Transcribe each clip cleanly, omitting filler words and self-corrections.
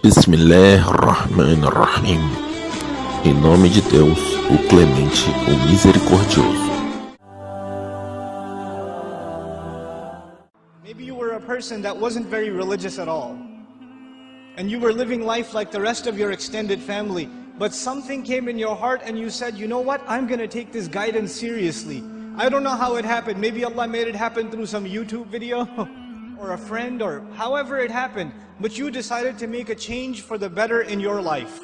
Bismillahirrahmanirrahim. Em nome de Deus, o Clemente, o Misericordioso. Maybe you were a person that wasn't very religious at all, and you were living life like the rest of your extended family, but something came in your heart and you said, you know what, I'm going to take this guidance seriously. I don't know how it happened. Maybe Allah made it happen through some YouTube video or a friend, or however it happened, but you decided to make a change for the better in your life.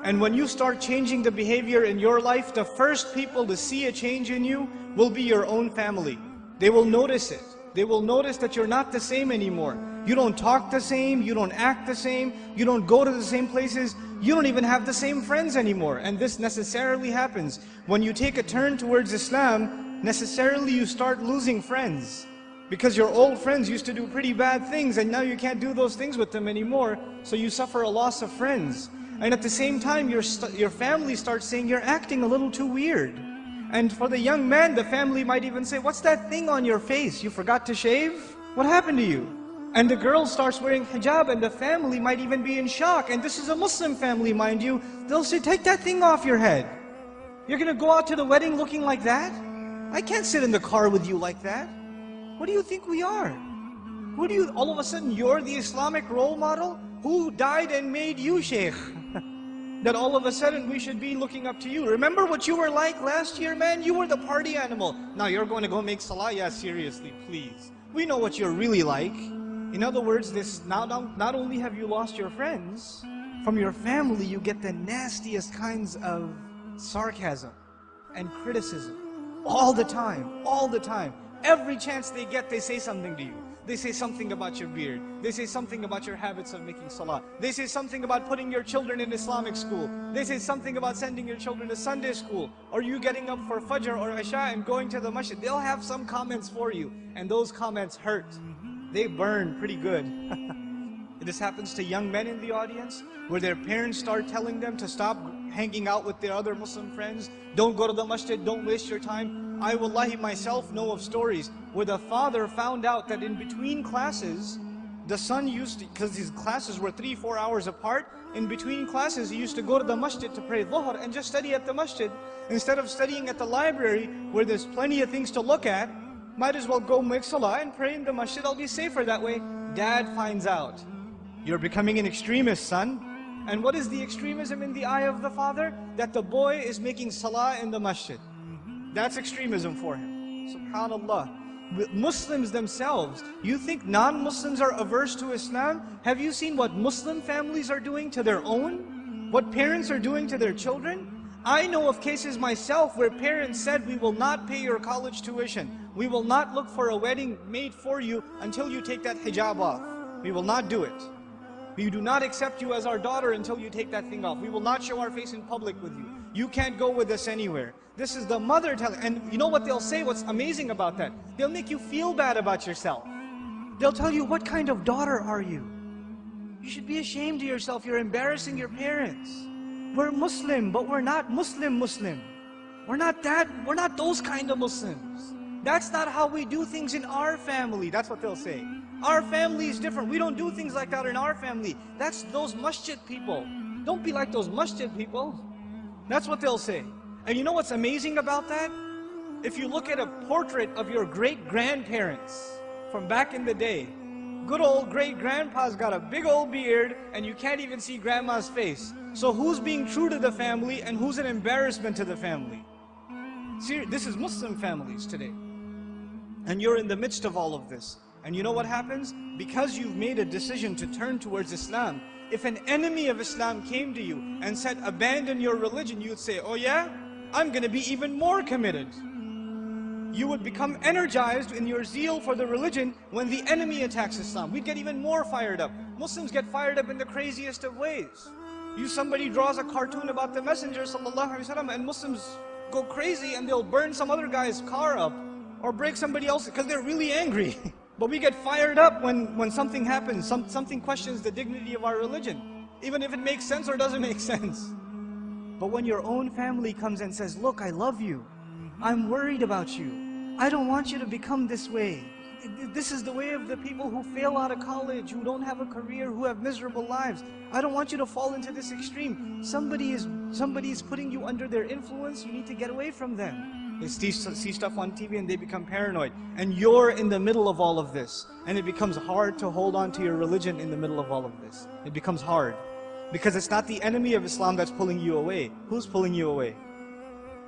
And when you start changing the behavior in your life, the first people to see a change in you will be your own family. They will notice it. They will notice that you're not the same anymore. You don't talk the same, you don't act the same, you don't go to the same places, you don't even have the same friends anymore. And this necessarily happens. When you take a turn towards Islam, necessarily you start losing friends. Because your old friends used to do pretty bad things and now you can't do those things with them anymore, so you suffer a loss of friends. And at the same time, your family starts saying, you're acting a little too weird. And for the young man, the family might even say, what's that thing on your face? You forgot to shave? What happened to you? And the girl starts wearing hijab and the family might even be in shock. And this is a Muslim family, mind you. They'll say, take that thing off your head. You're going to go out to the wedding looking like that? I can't sit in the car with you like that. What do you think we are? Who do you, all of a sudden you're the Islamic role model? Who died and made you Shaykh? That all of a sudden we should be looking up to you. Remember what you were like last year, man? You were the party animal. Now you're going to go make salah? Yeah, seriously, please. We know what you're really like. In other words, not only have you lost your friends, from your family you get the nastiest kinds of sarcasm and criticism. All the time, all the time. Every chance they get, they say something to you. They say something about your beard. They say something about your habits of making salah. They say something about putting your children in Islamic school. They say something about sending your children to Sunday school. Or you getting up for Fajr or Isha and going to the masjid. They'll have some comments for you. And those comments hurt. They burn pretty good. This happens to young men in the audience, where their parents start telling them to stop hanging out with their other Muslim friends. Don't go to the masjid, don't waste your time. I wallahi myself know of stories where the father found out that in between classes, the son used to, because his classes were 3-4 hours apart, in between classes he used to go to the masjid to pray dhuhr and just study at the masjid. Instead of studying at the library where there's plenty of things to look at, might as well go make salah and pray in the masjid, I'll be safer that way. Dad finds out. You're becoming an extremist, son. And what is the extremism in the eye of the father? That the boy is making salah in the masjid. That's extremism for him. SubhanAllah. Muslims themselves, you think non-Muslims are averse to Islam? Have you seen what Muslim families are doing to their own? What parents are doing to their children? I know of cases myself where parents said, we will not pay your college tuition. We will not look for a wedding made for you until you take that hijab off. We will not do it. We do not accept you as our daughter until you take that thing off. We will not show our face in public with you. You can't go with us anywhere. This is the mother telling, and you know what they'll say, what's amazing about that? They'll make you feel bad about yourself. They'll tell you, what kind of daughter are you? You should be ashamed of yourself, you're embarrassing your parents. We're Muslim, but we're not Muslim. We're not those kind of Muslims. That's not how we do things in our family. That's what they'll say. Our family is different. We don't do things like that in our family. That's those masjid people. Don't be like those masjid people. That's what they'll say. And you know what's amazing about that? If you look at a portrait of your great-grandparents from back in the day, good old great-grandpa's got a big old beard and you can't even see grandma's face. So who's being true to the family and who's an embarrassment to the family? See, this is Muslim families today. And you're in the midst of all of this. And you know what happens? Because you've made a decision to turn towards Islam, if an enemy of Islam came to you and said, abandon your religion, you'd say, oh yeah? I'm going to be even more committed. You would become energized in your zeal for the religion when the enemy attacks Islam. We'd get even more fired up. Muslims get fired up in the craziest of ways. Somebody draws a cartoon about the Messenger ﷺ, and Muslims go crazy and they'll burn some other guy's car up or break somebody else's because they're really angry. But we get fired up when something happens, something questions the dignity of our religion, even if it makes sense or doesn't make sense. But when your own family comes and says, look, I love you, I'm worried about you, I don't want you to become this way, this is the way of the people who fail out of college, who don't have a career, who have miserable lives. I don't want you to fall into this extreme. Somebody is putting you under their influence. You need to get away from them. They see stuff on TV and they become paranoid. And you're in the middle of all of this. And it becomes hard to hold on to your religion in the middle of all of this. It becomes hard. Because it's not the enemy of Islam that's pulling you away. Who's pulling you away?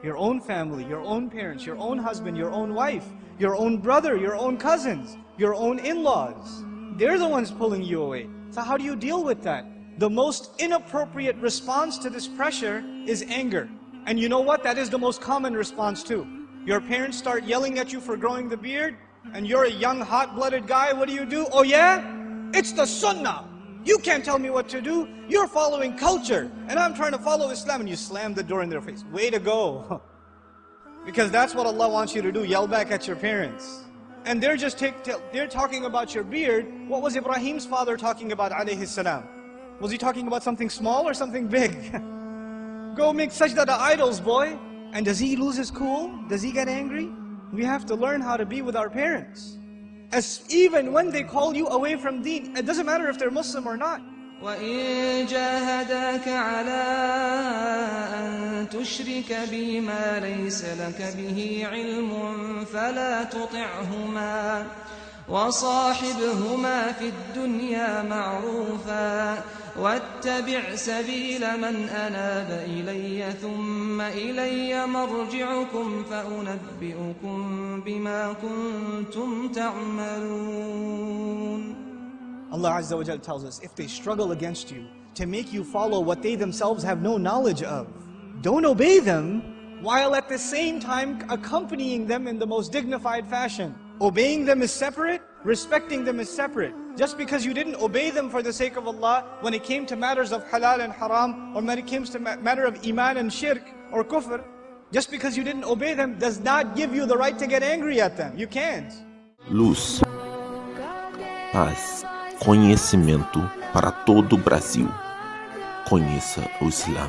Your own family, your own parents, your own husband, your own wife, your own brother, your own cousins, your own in-laws. They're the ones pulling you away. So how do you deal with that? The most inappropriate response to this pressure is anger. And you know what? That is the most common response too. Your parents start yelling at you for growing the beard, and you're a young, hot-blooded guy. What do? Oh yeah? It's the sunnah. You can't tell me what to do. You're following culture, and I'm trying to follow Islam, and you slam the door in their face. Way to go. Because that's what Allah wants you to do, yell back at your parents. And they're just they're talking about your beard. What was Ibrahim's father talking about, alayhi salam? Was he talking about something small or something big? Go make sajda to idols, boy. And does he lose his cool? Does he get angry? We have to learn how to be with our parents. Even when they call you away from deen, it doesn't matter if they're Muslim or not. وَإِن جَاهَدَاكَ عَلَىٰ أَن تُشْرِكَ بِي مَا لَيْسَ لَكَ بِهِ عِلْمٌ فَلَا تُطِعْهُمَا وَصَاحِبْهُمَا فِي الدُّنْيَا مَعْرُوفًا وَاتَّبِعْ سَبِيلَ مَنْ أَنَابَ إِلَيَّ ثُمَّ إِلَيَّ مَرْجِعُكُمْ فَأُنَبِّئُكُم بِمَا كُنتُمْ تَعْمَلُونَ. Allah Azza wa Jal tells us, if they struggle against you to make you follow what they themselves have no knowledge of, don't obey them, while at the same time accompanying them in the most dignified fashion. Obeying them is separate, respecting them is separate. Just because you didn't obey them for the sake of Allah, when it came to matters of halal and haram, or when it came to matter of iman and shirk, or kufr, just because you didn't obey them does not give you the right to get angry at them. You can't. Luz, paz, conhecimento para todo o Brasil. Conheça o Islã.